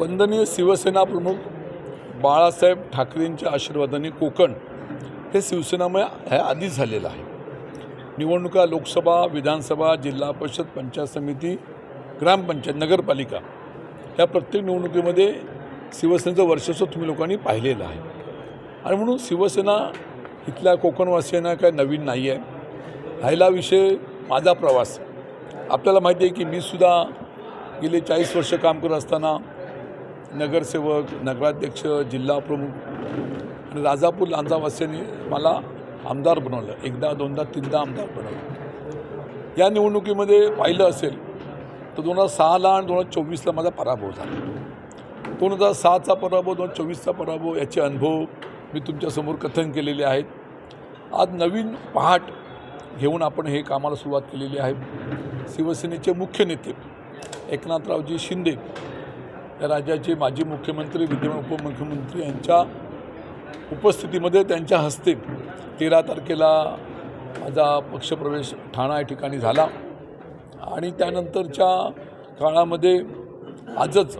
वंदनीय शिवसेना प्रमुख बाळासाहेब ठाकरेंच्या आशीर्वादाने कोकण हे शिवसेनामय ह्या आधीच झालेलं आहे। निवडणुका लोकसभा, विधानसभा, जिल्हा परिषद, पंचायत समिती, ग्रामपंचायत, नगरपालिका ह्या प्रत्येक निवडणुकीमध्ये शिवसेनेचं वर्चस्व तुम्ही लोकांनी पाहिलेलं आहे आणि म्हणून शिवसेना इथल्या कोकणवासियांना काय नवीन नाही आहे। राहिला विषय माझा प्रवास, आपल्याला माहिती आहे की मी सुद्धा गेले 40 वर्ष काम करत असताना नगरसेवक, नगराध्यक्ष, जिल्हा प्रमुख आणि राजापूर लांजावासियांनी मला आमदार बनवलं, एकदा दोनदा तीनदा आमदार बनवलं। या निवडणुकीमध्ये पाहिलं असेल तर 2006ला आणि 2024ला माझा पराभव झाला। 2006चा पराभव, 2024चा पराभव याचे अनुभव मी तुमच्यासमोर कथन केलेले आहेत। आज नवीन पहाट घेऊन आपण हे कामाला सुरुवात केलेली आहे। शिवसेनेचे मुख्य नेते एकनाथरावजी शिंदे या राज्याचे माजी मुख्यमंत्री, विद्यमान उपमुख्यमंत्री यांच्या उपस्थितीमध्ये त्यांच्या हस्ते 13 तारखेला माझा पक्षप्रवेश ठाणा या ठिकाणी झाला आणि त्यानंतरच्या काळामध्ये आजच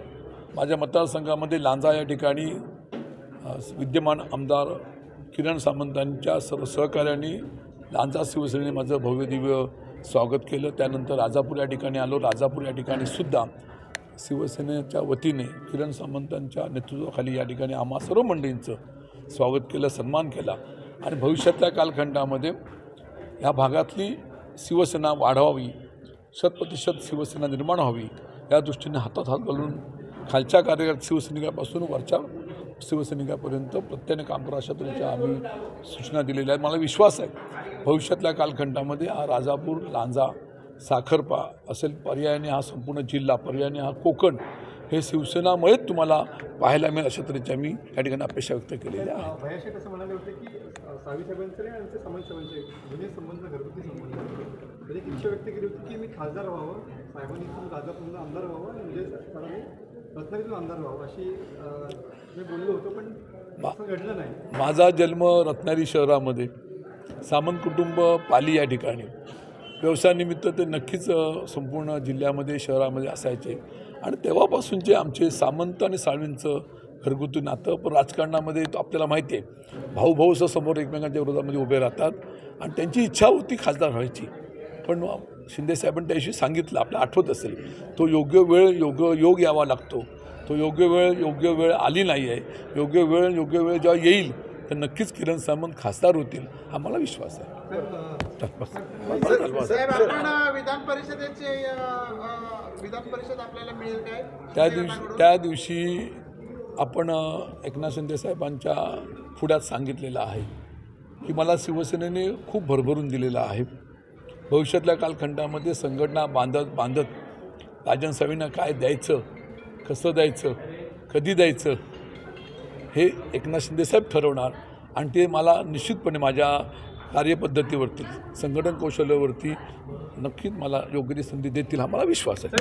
माझ्या मतदारसंघामध्ये लांजा या ठिकाणी विद्यमान आमदार किरण सामंतांच्या सर्व सहकार्याने लांजा शिवसेनेने माझं भव्यदिव्य स्वागत केलं। त्यानंतर राजापूर या ठिकाणी आलो। राजापूर या ठिकाणी सुद्धा शिवसेनेच्या वतीने किरण सामंतांच्या नेतृत्वाखाली या ठिकाणी आम्हा सर्व मंडळींचं स्वागत केलं, सन्मान केला आणि भविष्यातल्या कालखंडामध्ये या भागातली शिवसेना वाढवावी, 100% शिवसेना निर्माण व्हावी या दृष्टीने हातात हात घालून खालच्या कार्यरत शिवसैनिकापासून वरच्या शिवसैनिकापर्यंत प्रत्येकाने काम करा अशा तऱ्हेच्या आम्ही सूचना दिलेल्या आहेत। मला विश्वास आहे भविष्यातल्या कालखंडामध्ये हा राजापूर, लांजा, साखरपा असेल, पर्यायाने हा संपूर्ण जिल्हा, पर्यायाने हा कोकण हे शिवसेनामुळेच तुम्हाला पाहायला मिळेल अशा तऱ्हेच्या मी या ठिकाणी अपेक्षा व्यक्त केलेल्या आहेत। भयाशेठ असं म्हणाले होते की साहेबांचे आणि आमचे समाजसेवांचे जुने संबंध, घरगुती संबंध, म्हणजे इच्छा व्यक्त केली होती की मी खासदार व्हावं, साहेबांनी राजापूरला आमदार व्हावं आणि म्हणजे सरांनी रत्नागिरीतून आमदार व्हावं अशी मी बोललो होतो, पण असं घडलं नाही। माझा जन्म रत्नागिरी शहरामध्ये, सामंत कुटुंब पाली या ठिकाणी, व्यवसायानिमित्त ते नक्कीच संपूर्ण जिल्ह्यामध्ये, शहरामध्ये असायचे आणि तेव्हापासूनचे आमचे सामंत आणि साळवींचं घरगुती नातं। पण राजकारणामध्ये आपल्याला माहिती आहे भाऊ असं समोर एकमेकांच्या विरोधामध्ये उभे राहतात आणि त्यांची इच्छा होती खासदार व्हायची, पण शिंदेसाहेबांनी त्याविषयी सांगितलं, आपल्याला आठवत असेल, तो योग्य वेळ योग यावा लागतो। तो योग्य वेळ आली नाही आहे। योग्य वेळ जेव्हा येईल तर नक्कीच किरण सामंत खासदार होतील हा मला विश्वास आहे। विधान परिषद आपल्याला मिळेल काय? त्या दिवशी आपण एकनाथ शिंदे साहेबांच्या पुढ्यात सांगितलेलं आहे की मला शिवसेनेने खूप भरभरून दिलेलं आहे। भविष्यातल्या कालखंडामध्ये संघटना बांधत राजन साहेबांना काय द्यायचं, कसं द्यायचं, कधी द्यायचं हे एकनाथ शिंदे साहेब ठरवणार आणि ते मला निश्चितपणे माझ्या कार्यपद्धतीवरती, संघटन कौशल्यावरती नक्कीच मला योग्य ती संधी देतील हा मला विश्वास आहे।